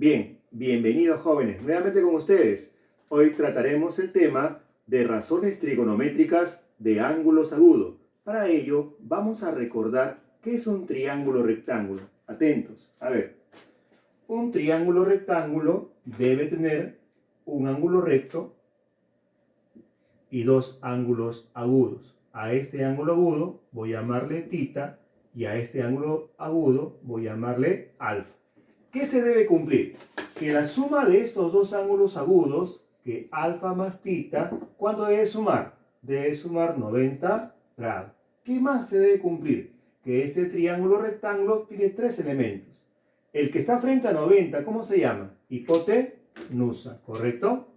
Bien, bienvenidos jóvenes, nuevamente con ustedes. Hoy trataremos el tema de razones trigonométricas de ángulos agudos. Para ello, vamos a recordar qué es un triángulo rectángulo. Atentos, a ver. Un triángulo rectángulo debe tener un ángulo recto y dos ángulos agudos. A este ángulo agudo voy a llamarle tita y a este ángulo agudo voy a llamarle alfa. ¿Qué se debe cumplir? Que la suma de estos dos ángulos agudos, que alfa más tita, ¿cuánto debe sumar? Debe sumar 90 grados. ¿Qué más se debe cumplir? Que este triángulo rectángulo tiene tres elementos. El que está frente a 90, ¿cómo se llama? Hipotenusa, ¿correcto?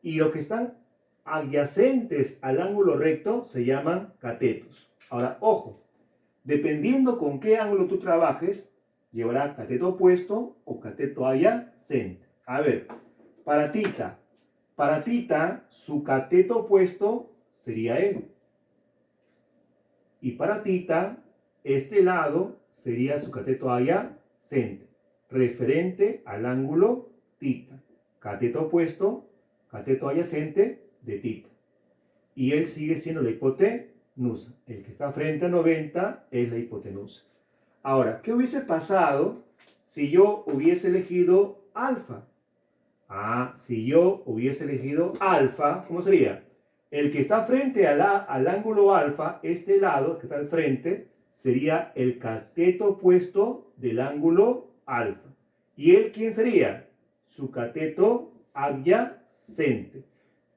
Y los que están adyacentes al ángulo recto se llaman catetos. Ahora, ojo, dependiendo con qué ángulo tú trabajes, llevará cateto opuesto o cateto adyacente. A ver, para tita, su cateto opuesto sería él. Y para tita, este lado sería su cateto adyacente, referente al ángulo tita. Cateto opuesto, cateto adyacente de tita. Y él sigue siendo la hipotenusa. El que está frente a 90 es la hipotenusa. Ahora, ¿qué hubiese pasado si yo hubiese elegido alfa? Si yo hubiese elegido alfa, ¿cómo sería? El que está frente al ángulo alfa, este lado que está al frente, sería el cateto opuesto del ángulo alfa. ¿Y él quién sería? Su cateto adyacente.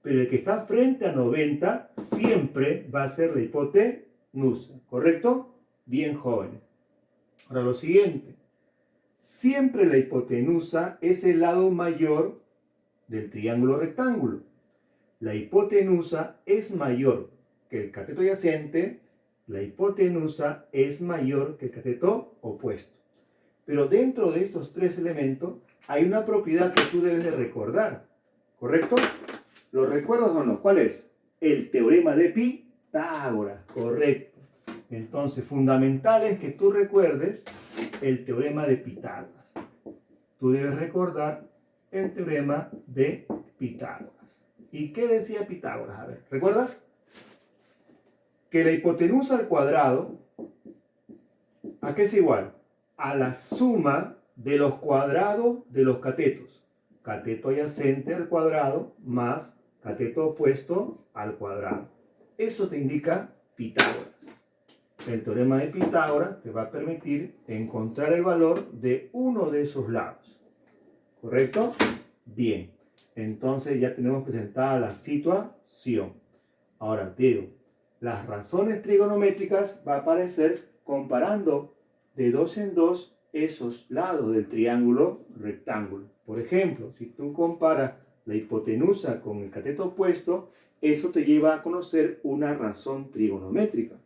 Pero el que está frente a 90 siempre va a ser la hipotenusa, ¿correcto? Bien, jóvenes. Ahora lo siguiente, siempre la hipotenusa es el lado mayor del triángulo rectángulo. La hipotenusa es mayor que el cateto adyacente, la hipotenusa es mayor que el cateto opuesto. Pero dentro de estos tres elementos hay una propiedad que tú debes de recordar, ¿correcto? ¿Lo recuerdas o no? ¿Cuál es? El teorema de Pitágoras, correcto. Entonces, fundamental es que tú recuerdes el teorema de Pitágoras. Tú debes recordar el teorema de Pitágoras. ¿Y qué decía Pitágoras? A ver, ¿recuerdas? Que la hipotenusa al cuadrado, ¿a qué es igual? A la suma de los cuadrados de los catetos. Cateto adyacente al cuadrado más cateto opuesto al cuadrado. Eso te indica Pitágoras. El teorema de Pitágoras te va a permitir encontrar el valor de uno de esos lados. ¿Correcto? Bien. Entonces ya tenemos presentada la situación. Ahora te digo, las razones trigonométricas va a aparecer comparando de dos en dos esos lados del triángulo rectángulo. Por ejemplo, si tú comparas la hipotenusa con el cateto opuesto, eso te lleva a conocer una razón trigonométrica.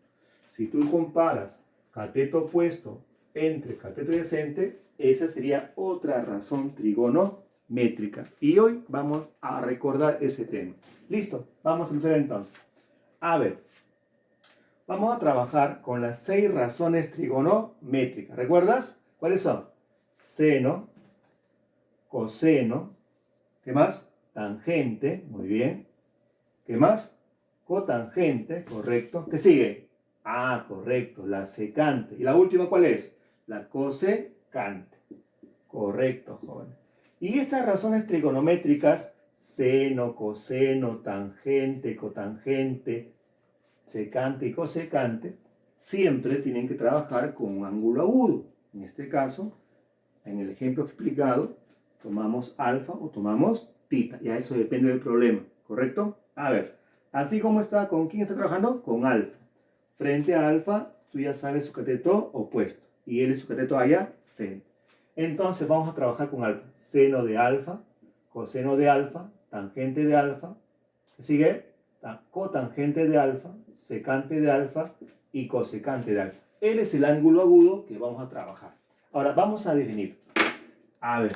Si tú comparas cateto opuesto entre cateto adyacente, esa sería otra razón trigonométrica. Y hoy vamos a recordar ese tema. ¿Listo? Vamos a empezar entonces. A ver, vamos a trabajar con las 6 razones trigonométricas. ¿Recuerdas? ¿Cuáles son? Seno, coseno, ¿qué más? Tangente, muy bien. ¿Qué más? Cotangente, correcto. ¿Qué sigue? Correcto, la secante. ¿Y la última cuál es? La cosecante. Correcto, joven. Y estas razones trigonométricas, seno, coseno, tangente, cotangente, secante y cosecante, siempre tienen que trabajar con un ángulo agudo. En este caso, en el ejemplo explicado, tomamos alfa o tomamos tita. Ya eso depende del problema, ¿correcto? A ver, así como está, ¿con quién está trabajando? Con alfa. Frente a alfa, tú ya sabes su cateto opuesto. Y él es su cateto adyacente. Entonces vamos a trabajar con alfa. Seno de alfa, coseno de alfa, tangente de alfa. ¿Qué sigue? Cotangente de alfa, secante de alfa y cosecante de alfa. Él es el ángulo agudo que vamos a trabajar. Ahora vamos a definir. A ver.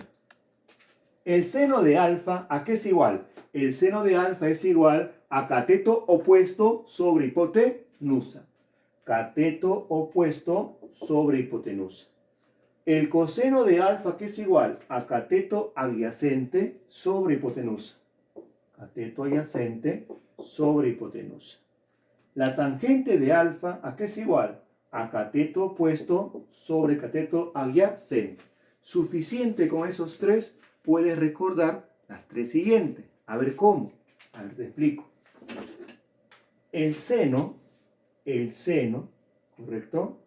El seno de alfa, ¿a qué es igual? El seno de alfa es igual a cateto opuesto sobre hipotenusa. Cateto opuesto sobre hipotenusa. El coseno de alfa, que es igual a cateto adyacente sobre hipotenusa. Cateto adyacente sobre hipotenusa. La tangente de alfa, ¿a qué es igual? A cateto opuesto sobre cateto adyacente. Suficiente con esos tres, puedes recordar las tres siguientes. A ver cómo. A ver, te explico. El seno, ¿correcto?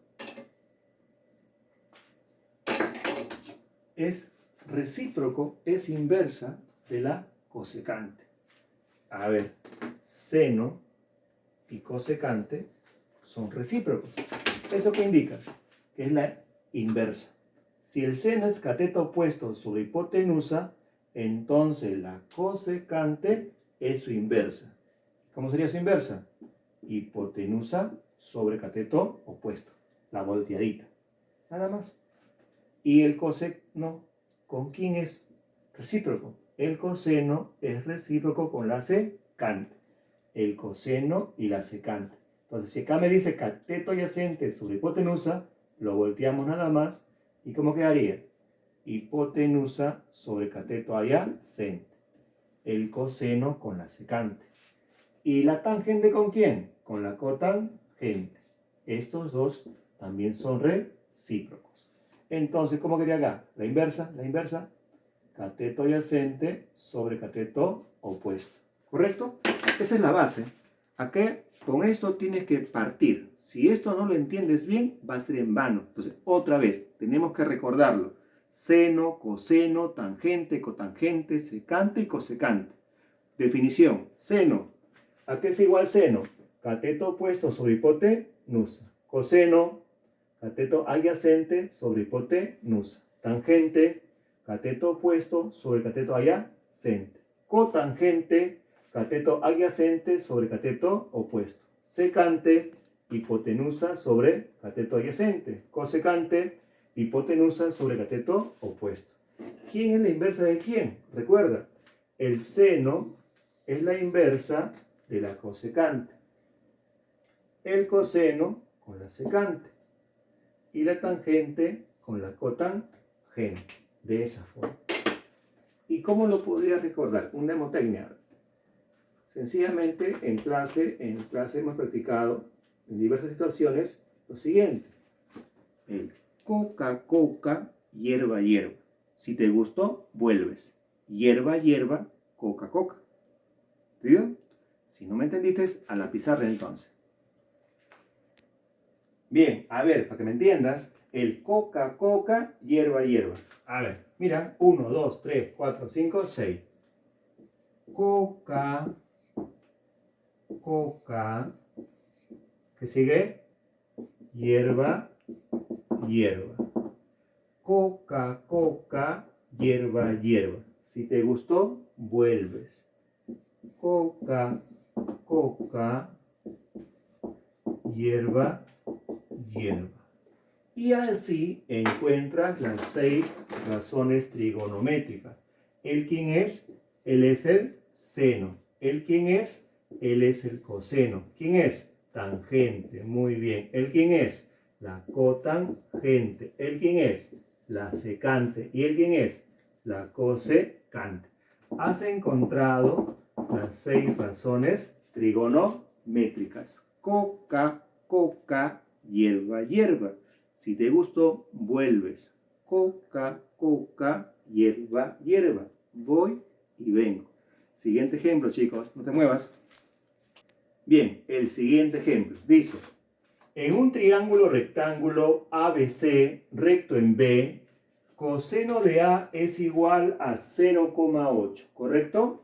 Es recíproco, es inversa de la cosecante. A ver, seno y cosecante son recíprocos. ¿Eso qué indica? Que es la inversa. Si el seno es cateto opuesto sobre hipotenusa, entonces la cosecante es su inversa. ¿Cómo sería su inversa? Hipotenusa sobre cateto opuesto. La volteadita. Nada más. Y el coseno, ¿con quién es recíproco? El coseno es recíproco con la secante. El coseno y la secante. Entonces, si acá me dice cateto adyacente sobre hipotenusa, lo volteamos nada más. ¿Y cómo quedaría? Hipotenusa sobre cateto adyacente. El coseno con la secante. ¿Y la tangente con quién? Con la cotangente. Estos dos también son recíprocos. Entonces, ¿cómo quedaría acá? La inversa. Cateto adyacente sobre cateto opuesto. ¿Correcto? Esa es la base. Acá, con esto tienes que partir. Si esto no lo entiendes bien, va a ser en vano. Entonces, otra vez, tenemos que recordarlo. Seno, coseno, tangente, cotangente, secante y cosecante. Definición. Seno. ¿A qué es igual seno? Cateto opuesto sobre hipotenusa. Coseno, cateto adyacente sobre hipotenusa. Tangente, cateto opuesto sobre cateto adyacente. Cotangente, cateto adyacente sobre cateto opuesto. Secante, hipotenusa sobre cateto adyacente. Cosecante, hipotenusa sobre cateto opuesto. ¿Quién es la inversa de quién? Recuerda, el seno es la inversa de la cosecante. El coseno con la secante. Y la tangente con la cotangente. De esa forma. ¿Y cómo lo podría recordar? Una mnemotecnia. Sencillamente en clase hemos practicado en diversas situaciones lo siguiente. El coca, coca, hierba, hierba. Si te gustó, vuelves. Hierba, hierba, coca, coca. ¿Entendido? Si no me entendiste, a la pizarra entonces. Bien, a ver, para que me entiendas, el coca, coca, hierba, hierba. A ver, mira, 1, 2, 3, 4, 5, 6. Coca, coca. ¿Qué sigue? Hierba, hierba. Coca, coca, hierba, hierba. Si te gustó, vuelves. Coca, coca, hierba, hierba. Y así encuentras las 6 razones trigonométricas. ¿El quién es? Él es el seno. ¿El quién es? Él es el coseno. ¿Quién es? Tangente. Muy bien. ¿El quién es? La cotangente. ¿El quién es? La secante. ¿Y el quién es? La cosecante. Has encontrado las 6 razones trigonométricas. Coca, coca, hierba, hierba. Si te gustó, vuelves. Coca, coca, hierba, hierba. Voy y vengo. Siguiente ejemplo, chicos. No te muevas. Bien, el siguiente ejemplo. Dice, en un triángulo rectángulo ABC, recto en B, coseno de A es igual a 0,8. ¿Correcto?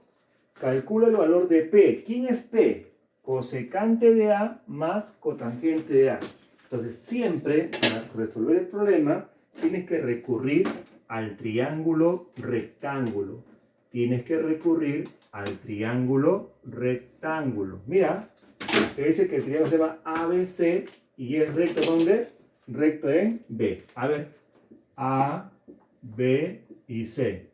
Calcula el valor de P. ¿Quién es P? Cosecante de A más cotangente de A. Entonces, siempre para resolver el problema, tienes que recurrir al triángulo rectángulo. Tienes que recurrir al triángulo rectángulo. Mira, te dice que el triángulo se llama ABC y es recto ¿dónde? Recto en B. A ver, A, B y C.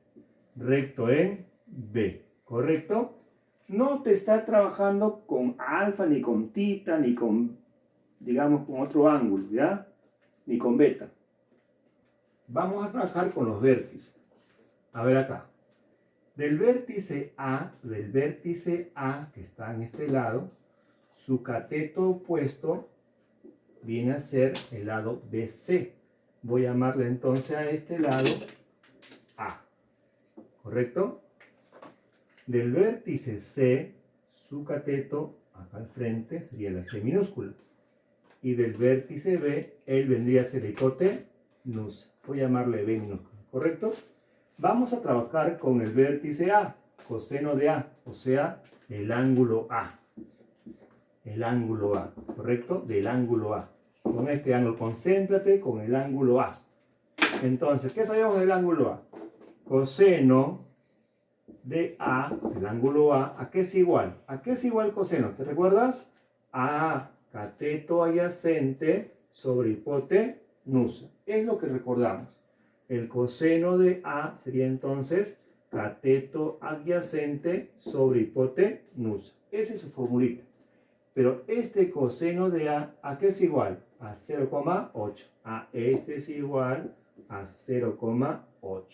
Recto en B. ¿Correcto? No te está trabajando con alfa, ni con tita, ni con, digamos, con otro ángulo, ¿ya? Ni con beta. Vamos a trabajar con los vértices. A ver acá. Del vértice A que está en este lado, su cateto opuesto viene a ser el lado BC. Voy a llamarle entonces a este lado A. ¿Correcto? Del vértice C, su cateto acá al frente sería la C minúscula. Y del vértice B, él vendría a ser la hipotenusa. Voy a llamarle B minúscula. ¿Correcto? Vamos a trabajar con el vértice A, coseno de A, o sea, el ángulo A. El ángulo A, ¿correcto? Del ángulo A. Con este ángulo, concéntrate con el ángulo A. Entonces, ¿qué sabemos del ángulo A? Coseno de A, el ángulo ¿a qué es igual? ¿A qué es igual coseno? ¿Te recuerdas? A cateto adyacente sobre hipotenusa. Es lo que recordamos. El coseno de A sería entonces cateto adyacente sobre hipotenusa. Esa es su formulita. Pero este coseno de ¿a qué es igual? A 0,8. Este es igual a 0,8.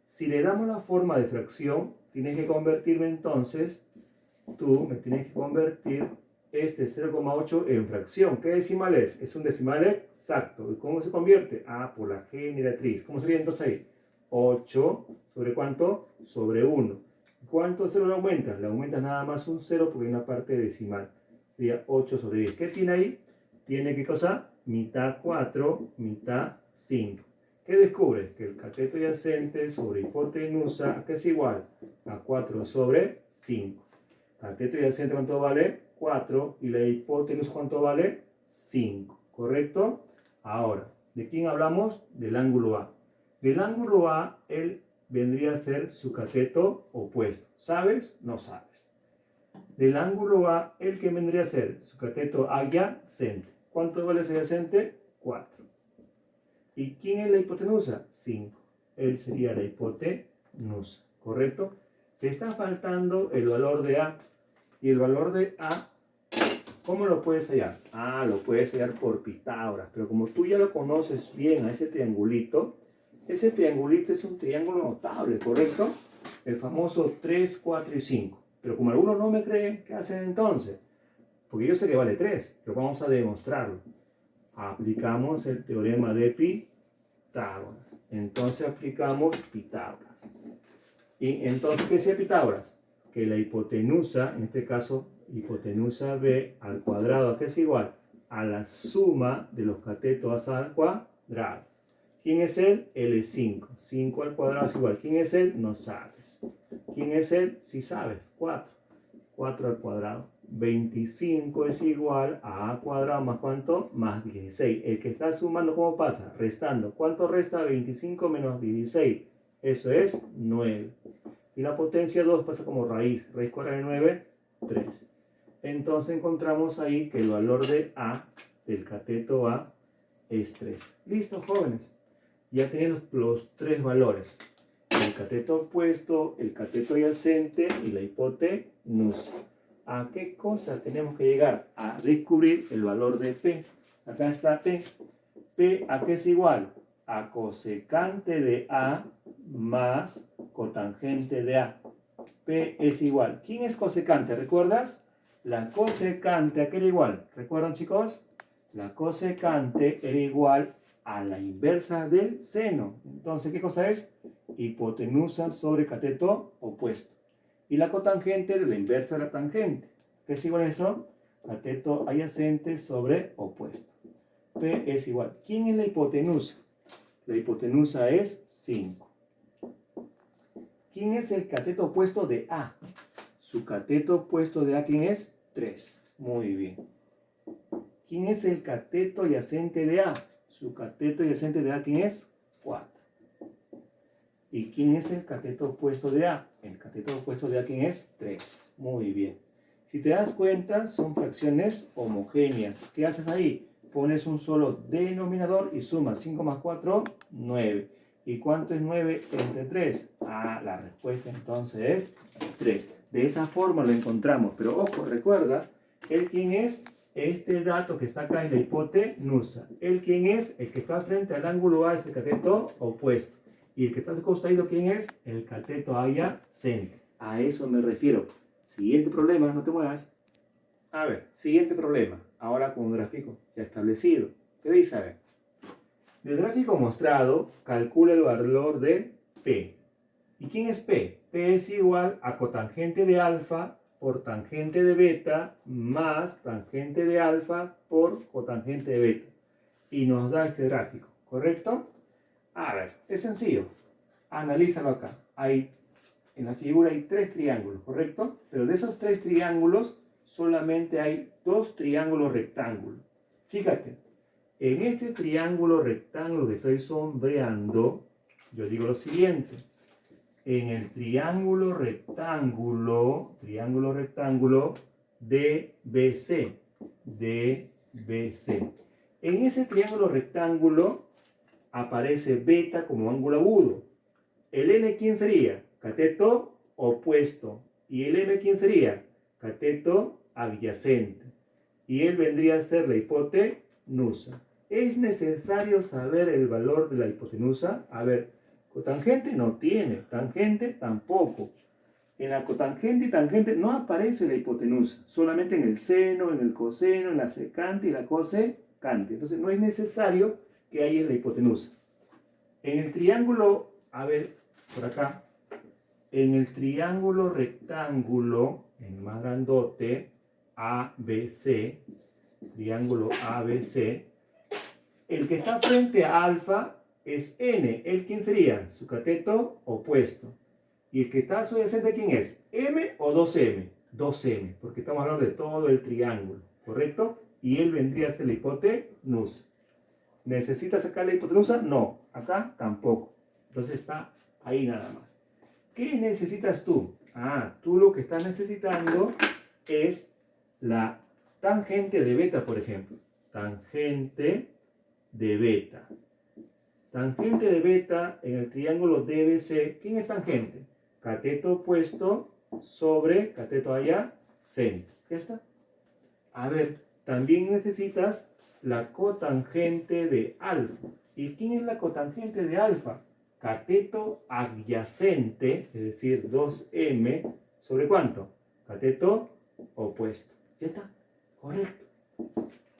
Si le damos la forma de fracción, tienes que convertirme entonces, tú me tienes que convertir este 0,8 en fracción. ¿Qué decimal es? Es un decimal exacto. ¿Y cómo se convierte? Por la generatriz. ¿Cómo sería entonces ahí? 8 sobre ¿cuánto? Sobre 1. ¿Cuántos ceros le aumentan? Le aumentan nada más un 0 porque hay una parte decimal. Sería 8 sobre 10. ¿Qué tiene ahí? Tiene ¿qué cosa? Mitad 4, mitad 5. ¿Qué descubre? Que el cateto adyacente sobre hipotenusa, ¿qué es igual? A 4 sobre 5. Cateto adyacente, ¿cuánto vale? 4. Y la hipotenusa, ¿cuánto vale? 5. ¿Correcto? Ahora, ¿de quién hablamos? Del ángulo A. Del ángulo A, él vendría a ser su cateto opuesto. ¿Sabes? No sabes. Del ángulo A, ¿el que vendría a ser? Su cateto adyacente. ¿Cuánto vale su adyacente? 4. ¿Y quién es la hipotenusa? 5. Él sería la hipotenusa, ¿correcto? Te está faltando el valor de A. Y el valor de A, ¿cómo lo puedes hallar? Lo puedes hallar por Pitágoras. Pero como tú ya lo conoces bien a ese triangulito es un triángulo notable, ¿correcto? El famoso 3, 4 y 5. Pero como algunos no me creen, ¿qué hacen entonces? Porque yo sé que vale 3, pero vamos a demostrarlo. Aplicamos el teorema de Pitágoras. Entonces aplicamos Pitágoras. Y entonces, ¿qué decía Pitágoras? Que la hipotenusa, en este caso, hipotenusa B al cuadrado, ¿a qué es igual? A la suma de los catetos al cuadrado. ¿Quién es él? Él es 5. 5 al cuadrado es igual. ¿Quién es él? No sabes. ¿Quién es él? Sí sabes. 4. 4 al cuadrado. 25 es igual a A cuadrado más ¿cuánto? Más 16. El que está sumando, ¿cómo pasa? Restando. ¿Cuánto resta 25 menos 16? Eso es 9. Y la potencia 2 pasa como raíz. Raíz cuadrada de 9, 3. Entonces encontramos ahí que el valor de A, del cateto A, es 3. ¿Listo, jóvenes? Ya tienen los 3 valores. El cateto opuesto, el cateto adyacente y la hipotenusa. ¿A qué cosa tenemos que llegar? A descubrir el valor de P. Acá está P. P, ¿a qué es igual? A cosecante de A más cotangente de A. P es igual. ¿Quién es cosecante? ¿Recuerdas? La cosecante, ¿a qué era igual? ¿Recuerdan, chicos? La cosecante era igual a la inversa del seno. Entonces, ¿qué cosa es? Hipotenusa sobre cateto opuesto. Y la cotangente es la inversa de la tangente. ¿Qué es igual a eso? Cateto adyacente sobre opuesto. P es igual. ¿Quién es la hipotenusa? La hipotenusa es 5. ¿Quién es el cateto opuesto de A? Su cateto opuesto de A, ¿quién es? 3. Muy bien. ¿Quién es el cateto adyacente de A? Su cateto adyacente de A, ¿quién es? 4. ¿Y quién es el cateto opuesto de A? El cateto opuesto de A, ¿quién es? 3. Muy bien. Si te das cuenta, son fracciones homogéneas. ¿Qué haces ahí? Pones un solo denominador y sumas 5 más 4, 9. ¿Y cuánto es 9 entre 3? La respuesta entonces es 3. De esa forma lo encontramos. Pero ojo, recuerda, ¿él quién es? Este dato que está acá es la hipotenusa. ¿El quién es? El que está frente al ángulo A es el cateto opuesto. Y el que está al costado, ¿quién es? El cateto adyacente. A eso me refiero. Siguiente problema, no te muevas. A ver, siguiente problema. Ahora con un gráfico ya establecido. ¿Qué dice? A ver. Del gráfico mostrado, calcula el valor de P. ¿Y quién es P? P es igual a cotangente de alfa por tangente de beta más tangente de alfa por cotangente de beta. Y nos da este gráfico, ¿correcto? A ver, es sencillo. Analízalo acá. En la figura hay 3 triángulos, ¿correcto? Pero de esos 3 triángulos solamente hay 2 triángulos rectángulos. Fíjate, en este triángulo rectángulo que estoy sombreando, yo digo lo siguiente. En el triángulo rectángulo DBC. En ese triángulo rectángulo aparece beta como ángulo agudo. ¿El n quién sería? Cateto opuesto. ¿Y el m quién sería? Cateto adyacente. Y él vendría a ser la hipotenusa. ¿Es necesario saber el valor de la hipotenusa? A ver, cotangente no tiene, tangente tampoco. En la cotangente y tangente no aparece la hipotenusa, solamente en el seno, en el coseno, en la secante y la cosecante. Entonces no es necesario que haya la hipotenusa. En el triángulo, a ver, por acá, en el triángulo rectángulo, en el más grandote, ABC, triángulo ABC, el que está frente a alfa es n. ¿El quién sería? Su cateto opuesto. ¿Y el que está subyacente quién es? ¿M o 2M? 2M, porque estamos hablando de todo el triángulo, ¿correcto? Y él vendría a ser la hipotenusa. ¿Necesitas sacar la hipotenusa? No. Acá tampoco. Entonces está ahí nada más. ¿Qué necesitas tú? Tú lo que estás necesitando es la tangente de beta, por ejemplo. Tangente de beta. Tangente de beta en el triángulo DBC. ¿Quién es tangente? Cateto opuesto sobre cateto adyacente. ¿Ya está? A ver, también necesitas la cotangente de alfa. ¿Y quién es la cotangente de alfa? Cateto adyacente, es decir, 2m, ¿sobre cuánto? Cateto opuesto. ¿Ya está? Correcto.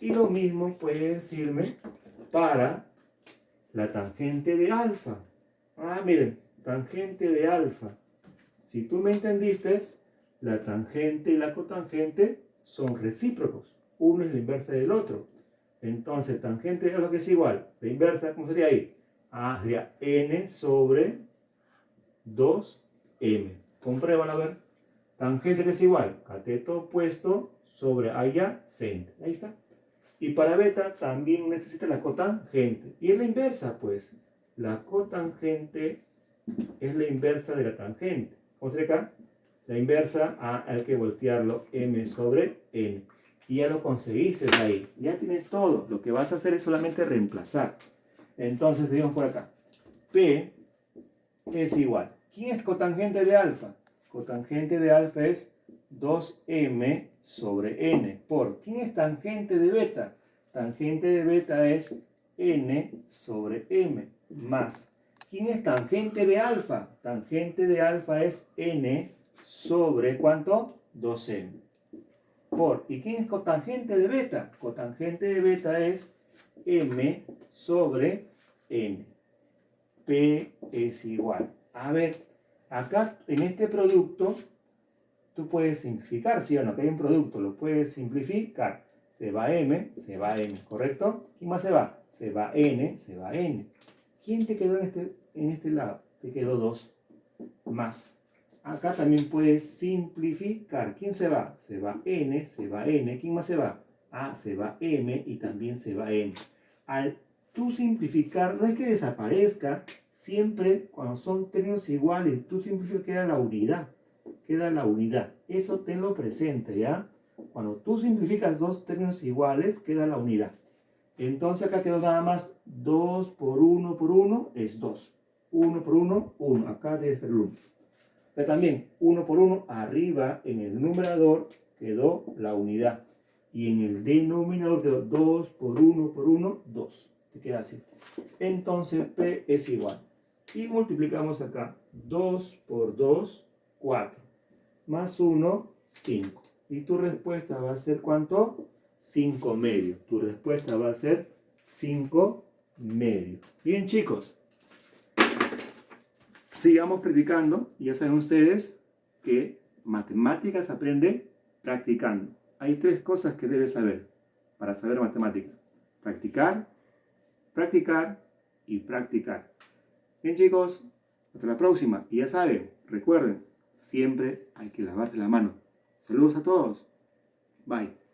Y lo mismo puede decirme para la tangente de alfa. Miren, tangente de alfa. Si tú me entendiste, la tangente y la cotangente son recíprocos. Uno es la inversa del otro. Entonces, tangente es lo que es igual. La inversa, ¿cómo sería ahí? Sería n sobre 2m. Compruébalo a ver. Tangente que es igual. Cateto opuesto sobre adyacente. Ahí está. Y para beta también necesita la cotangente. Y es la inversa, pues. La cotangente es la inversa de la tangente. ¿Cómo sería acá? La inversa, hay que voltearlo, m sobre n. Y ya lo conseguiste ahí. Ya tienes todo. Lo que vas a hacer es solamente reemplazar. Entonces, seguimos por acá. P es igual. ¿Quién es cotangente de alfa? Cotangente de alfa es 2m sobre n. ¿Quién es tangente de beta? Tangente de beta es n sobre m más. ¿Quién es tangente de alfa? Tangente de alfa es n sobre ¿cuánto? 2m. ¿Y quién es cotangente de beta? Cotangente de beta es m sobre n. P es igual. A ver, acá en este producto tú puedes simplificar, ¿sí o no? Que hay un producto, lo puedes simplificar. Se va m, ¿correcto? ¿Quién más se va? Se va n, se va n. ¿Quién te quedó en este lado? Te quedó 2 más. Acá también puedes simplificar. ¿Quién se va? Se va n, se va n. ¿Quién más se va? Se va m y también se va n. Al tú simplificar, no es que desaparezca, siempre cuando son términos iguales, tú simplificas, queda la unidad. Queda la unidad. Eso tenlo presente, ¿ya? Cuando tú simplificas dos términos iguales, queda la unidad. Entonces acá quedó nada más 2 por 1 por 1 es 2. 1 por 1, 1. Acá debe ser el 1. Pero también 1 por 1 arriba en el numerador quedó la unidad. Y en el denominador quedó 2 por 1 por 1, 2. Te queda así. Entonces P es igual. Y multiplicamos acá. 2 por 2, 4. Más 1, 5. Y tu respuesta va a ser ¿cuánto? 5 medios. Tu respuesta va a ser 5 medios. Bien, chicos. Sigamos practicando. Ya saben ustedes que matemáticas se aprende practicando. Hay 3 cosas que debes saber para saber matemáticas. Practicar, practicar y practicar. Bien, chicos. Hasta la próxima. Y ya saben, recuerden, siempre hay que lavarse la mano. Saludos a todos. Bye.